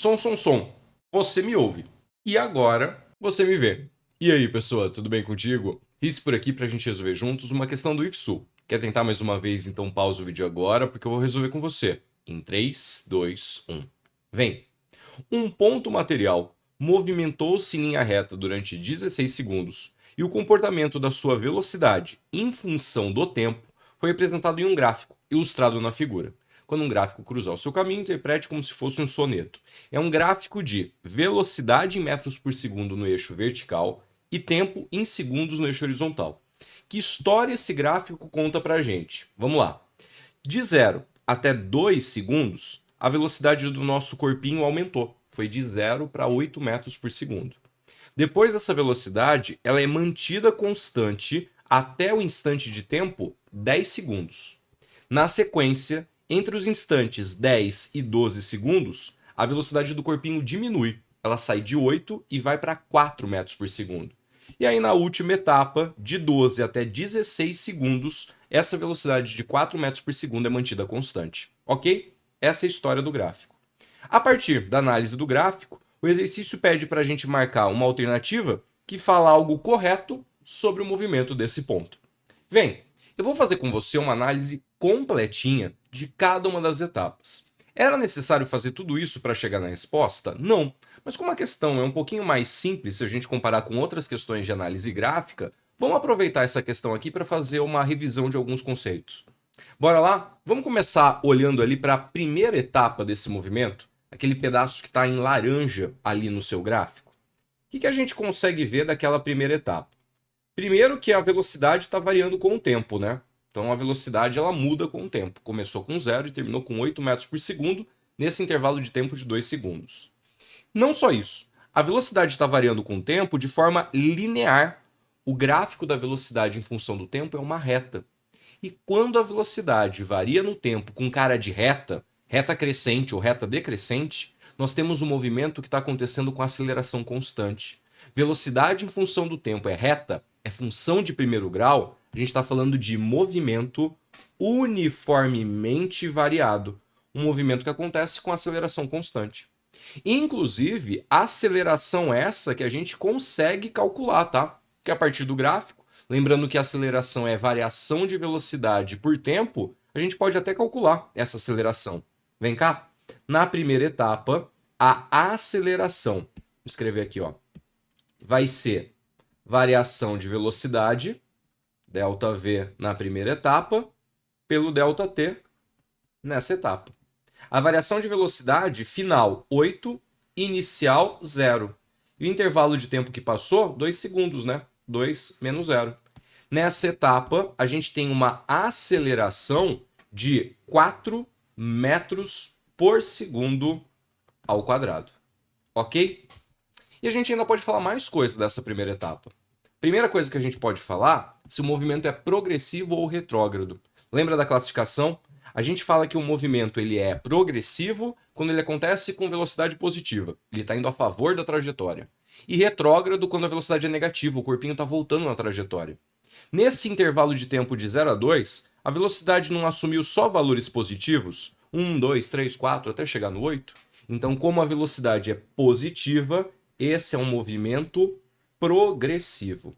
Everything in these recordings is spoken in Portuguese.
Som. Você me ouve. E agora você me vê. E aí, pessoa, tudo bem contigo? Isso por aqui pra gente resolver juntos uma questão do if-su. Quer tentar mais uma vez? Então pausa o vídeo agora, porque eu vou resolver com você. Em 3, 2, 1. Vem! Um ponto material movimentou-se em linha reta durante 16 segundos e o comportamento da sua velocidade em função do tempo foi representado em um gráfico, ilustrado na figura. Quando um gráfico cruzar o seu caminho, interprete como se fosse um soneto. É um gráfico de velocidade em metros por segundo no eixo vertical e tempo em segundos no eixo horizontal. Que história esse gráfico conta pra gente? Vamos lá. De 0 até 2 segundos, a velocidade do nosso corpinho aumentou. Foi de 0 para 8 metros por segundo. Depois dessa velocidade, ela é mantida constante até o instante de tempo 10 segundos. Na sequência, entre os instantes 10 e 12 segundos, a velocidade do corpinho diminui. Ela sai de 8 e vai para 4 metros por segundo. E aí, na última etapa, de 12 até 16 segundos, essa velocidade de 4 metros por segundo é mantida constante. Ok? Essa é a história do gráfico. A partir da análise do gráfico, o exercício pede para a gente marcar uma alternativa que fala algo correto sobre o movimento desse ponto. Vem, eu vou fazer com você uma análise completinha de cada uma das etapas. Era necessário fazer tudo isso para chegar na resposta? Não. Mas como a questão é um pouquinho mais simples se a gente comparar com outras questões de análise gráfica, vamos aproveitar essa questão aqui para fazer uma revisão de alguns conceitos. Bora lá? Vamos começar olhando ali para a primeira etapa desse movimento, aquele pedaço que está em laranja ali no seu gráfico. O que a gente consegue ver daquela primeira etapa? Primeiro que a velocidade está variando com o tempo, né? Então a velocidade ela muda com o tempo. Começou com 0 e terminou com 8 metros por segundo, nesse intervalo de tempo de 2 segundos. Não só isso, a velocidade está variando com o tempo de forma linear. O gráfico da velocidade em função do tempo é uma reta. E quando a velocidade varia no tempo com cara de reta, reta crescente ou reta decrescente, nós temos um movimento que está acontecendo com aceleração constante. Velocidade em função do tempo é reta, é função de primeiro grau, a gente está falando de movimento uniformemente variado. Um movimento que acontece com aceleração constante. Inclusive, aceleração essa que a gente consegue calcular, tá? Que a partir do gráfico, lembrando que a aceleração é variação de velocidade por tempo, a gente pode até calcular essa aceleração. Vem cá. Na primeira etapa, a aceleração, vou escrever aqui, ó, vai ser variação de velocidade, ΔV na primeira etapa, pelo ΔT nessa etapa. A variação de velocidade final 8, inicial 0. E o intervalo de tempo que passou, 2 segundos, né? 2 menos 0. Nessa etapa, a gente tem uma aceleração de 4 metros por segundo ao quadrado. Ok? E a gente ainda pode falar mais coisas dessa primeira etapa. Primeira coisa que a gente pode falar, se o movimento é progressivo ou retrógrado. Lembra da classificação? A gente fala que o movimento ele é progressivo quando ele acontece com velocidade positiva. Ele está indo a favor da trajetória. E retrógrado quando a velocidade é negativa, o corpinho está voltando na trajetória. Nesse intervalo de tempo de 0 a 2, a velocidade não assumiu só valores positivos, 1, 2, 3, 4, até chegar no 8. Então, como a velocidade é positiva, esse é um movimento progressivo.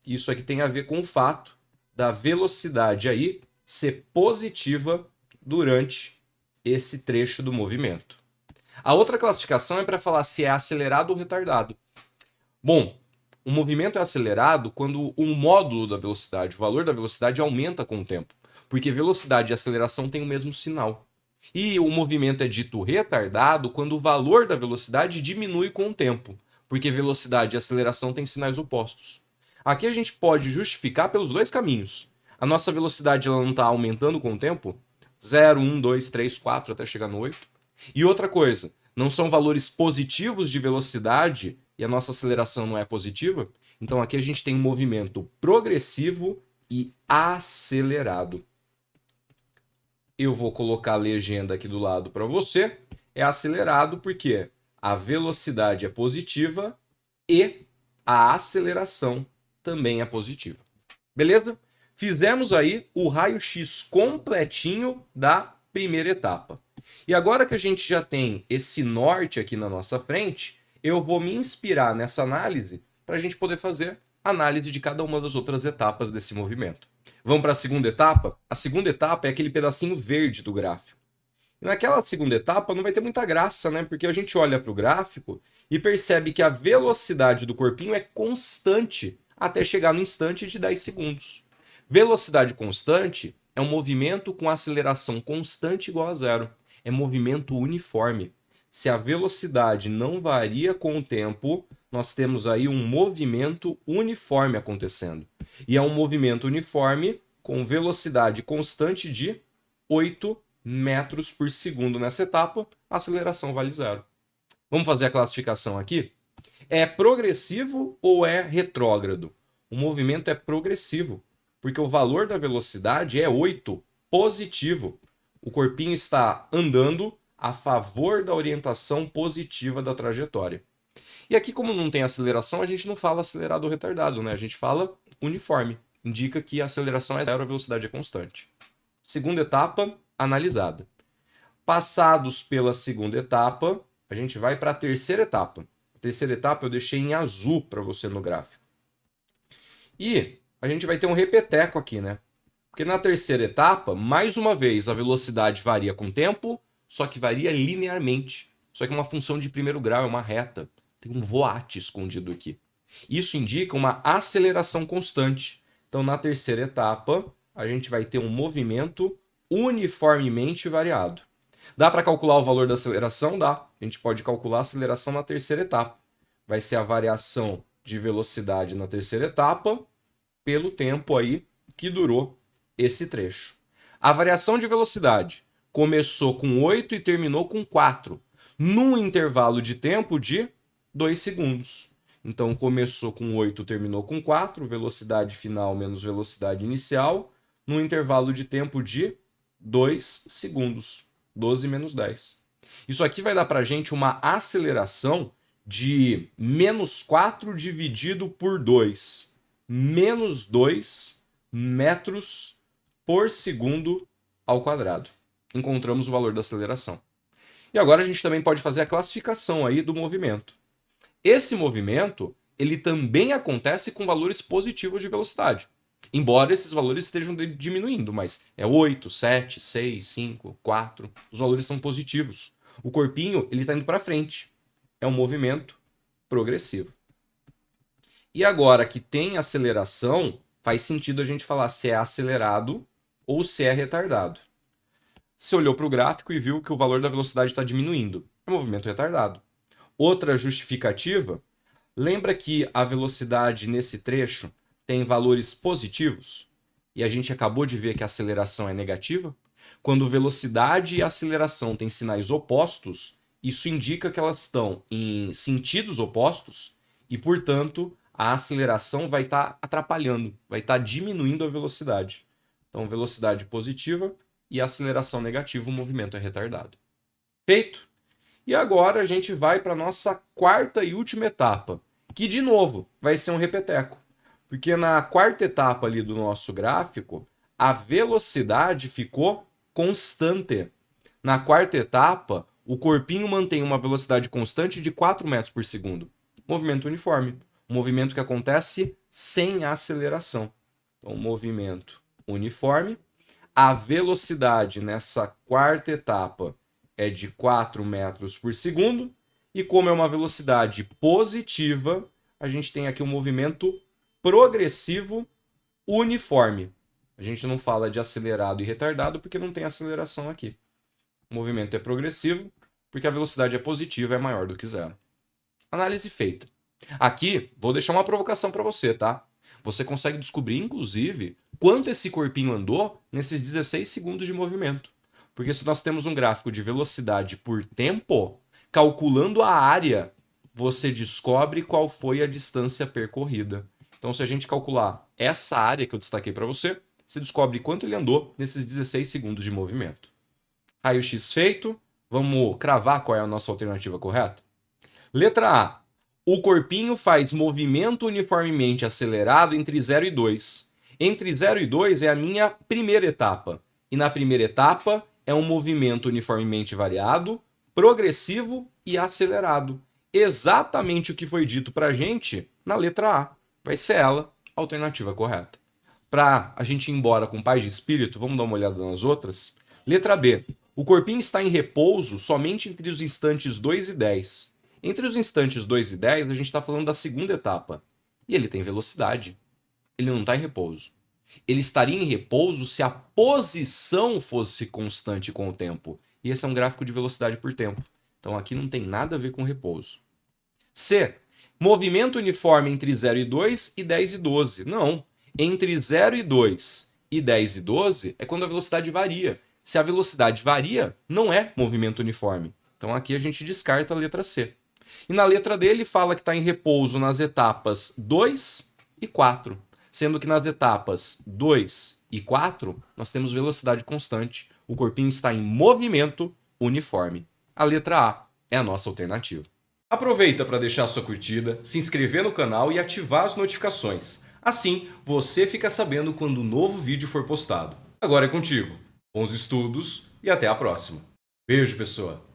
Isso aqui tem a ver com o fato da velocidade aí ser positiva durante esse trecho do movimento. A outra classificação é para falar se é acelerado ou retardado. Bom, o movimento é acelerado quando o módulo da velocidade, o valor da velocidade aumenta com o tempo, porque velocidade e aceleração têm o mesmo sinal. E o movimento é dito retardado quando o valor da velocidade diminui com o tempo, porque velocidade e aceleração têm sinais opostos. Aqui a gente pode justificar pelos dois caminhos. A nossa velocidade ela não está aumentando com o tempo? 0, 1, 2, 3, 4 até chegar no 8. E outra coisa, não são valores positivos de velocidade e a nossa aceleração não é positiva? Então aqui a gente tem um movimento progressivo e acelerado. Eu vou colocar a legenda aqui do lado para você. É acelerado porque a velocidade é positiva e a aceleração também é positiva. Beleza? Fizemos aí o raio-x completinho da primeira etapa. E agora que a gente já tem esse norte aqui na nossa frente, eu vou me inspirar nessa análise para a gente poder fazer análise de cada uma das outras etapas desse movimento. Vamos para a segunda etapa? A segunda etapa é aquele pedacinho verde do gráfico. E naquela segunda etapa não vai ter muita graça, né? Porque a gente olha para o gráfico e percebe que a velocidade do corpinho é constante até chegar no instante de 10 segundos. Velocidade constante é um movimento com aceleração constante igual a zero. É movimento uniforme. Se a velocidade não varia com o tempo, nós temos aí um movimento uniforme acontecendo. E é um movimento uniforme com velocidade constante de 8 metros por segundo nessa etapa, a aceleração vale zero. Vamos fazer a classificação aqui? É progressivo ou é retrógrado? O movimento é progressivo, porque o valor da velocidade é 8, positivo. O corpinho está andando a favor da orientação positiva da trajetória. E aqui, como não tem aceleração, a gente não fala acelerado ou retardado, né? A gente fala uniforme. Indica que a aceleração é zero, a velocidade é constante. Segunda etapa, analisada. Passados pela segunda etapa, a gente vai para a terceira etapa. A terceira etapa eu deixei em azul para você no gráfico. E a gente vai ter um repeteco aqui, né? Porque na terceira etapa, mais uma vez, a velocidade varia com o tempo, só que varia linearmente. Só que é uma função de primeiro grau, é uma reta. Tem um voate escondido aqui. Isso indica uma aceleração constante. Então, na terceira etapa, a gente vai ter um movimento uniformemente variado. Dá para calcular o valor da aceleração? Dá. A gente pode calcular a aceleração na terceira etapa. Vai ser a variação de velocidade na terceira etapa pelo tempo aí que durou esse trecho. A variação de velocidade começou com 8 e terminou com 4, num intervalo de tempo de 2 segundos. Então começou com 8, terminou com 4, velocidade final menos velocidade inicial, num intervalo de tempo de 2 segundos. 12 menos 10. Isso aqui vai dar para a gente uma aceleração de menos 4 dividido por 2. Menos 2 metros por segundo ao quadrado. Encontramos o valor da aceleração. E agora a gente também pode fazer a classificação aí do movimento. Esse movimento, ele também acontece com valores positivos de velocidade. Embora esses valores estejam diminuindo, mas é 8, 7, 6, 5, 4. Os valores são positivos. O corpinho ele está indo para frente. É um movimento progressivo. E agora que tem aceleração, faz sentido a gente falar se é acelerado ou se é retardado. Você olhou para o gráfico e viu que o valor da velocidade está diminuindo. É um movimento retardado. Outra justificativa, lembra que a velocidade nesse trecho tem valores positivos? E a gente acabou de ver que a aceleração é negativa? Quando velocidade e aceleração têm sinais opostos, isso indica que elas estão em sentidos opostos e, portanto, a aceleração vai estar atrapalhando, vai estar diminuindo a velocidade. Então, velocidade positiva e aceleração negativa, o movimento é retardado. Feito? E agora a gente vai para a nossa quarta e última etapa, que, de novo, vai ser um repeteco. Porque na quarta etapa ali do nosso gráfico, a velocidade ficou constante. Na quarta etapa, o corpinho mantém uma velocidade constante de 4 metros por segundo. Movimento uniforme. Um movimento que acontece sem aceleração. Então, movimento uniforme. A velocidade nessa quarta etapa é de 4 metros por segundo. E como é uma velocidade positiva, a gente tem aqui um movimento progressivo uniforme. A gente não fala de acelerado e retardado porque não tem aceleração aqui. O movimento é progressivo porque a velocidade é positiva, é maior do que zero. Análise feita. Aqui, vou deixar uma provocação para você, tá? Você consegue descobrir, inclusive, quanto esse corpinho andou nesses 16 segundos de movimento. Porque se nós temos um gráfico de velocidade por tempo, calculando a área, você descobre qual foi a distância percorrida. Então, se a gente calcular essa área que eu destaquei para você, você descobre quanto ele andou nesses 16 segundos de movimento. Raio-X feito. Vamos cravar qual é a nossa alternativa correta? Letra A. O corpinho faz movimento uniformemente acelerado entre 0 e 2. Entre 0 e 2 é a minha primeira etapa. E na primeira etapa é um movimento uniformemente variado, progressivo e acelerado. Exatamente o que foi dito para a gente na letra A. Vai ser ela a alternativa correta. Para a gente ir embora com paz de espírito, vamos dar uma olhada nas outras. Letra B. O corpinho está em repouso somente entre os instantes 2 e 10. Entre os instantes 2 e 10, a gente está falando da segunda etapa. E ele tem velocidade. Ele não está em repouso. Ele estaria em repouso se a posição fosse constante com o tempo. E esse é um gráfico de velocidade por tempo. Então aqui não tem nada a ver com repouso. C. Movimento uniforme entre 0 e 2 e 10 e 12. Não. Entre 0 e 2 e 10 e 12 é quando a velocidade varia. Se a velocidade varia, não é movimento uniforme. Então aqui a gente descarta a letra C. E na letra D ele fala que está em repouso nas etapas 2 e 4. Sendo que nas etapas 2 e 4 nós temos velocidade constante. O corpinho está em movimento uniforme. A letra A é a nossa alternativa. Aproveita para deixar sua curtida, se inscrever no canal e ativar as notificações. Assim, você fica sabendo quando um novo vídeo for postado. Agora é contigo. Bons estudos e até a próxima. Beijo, pessoa!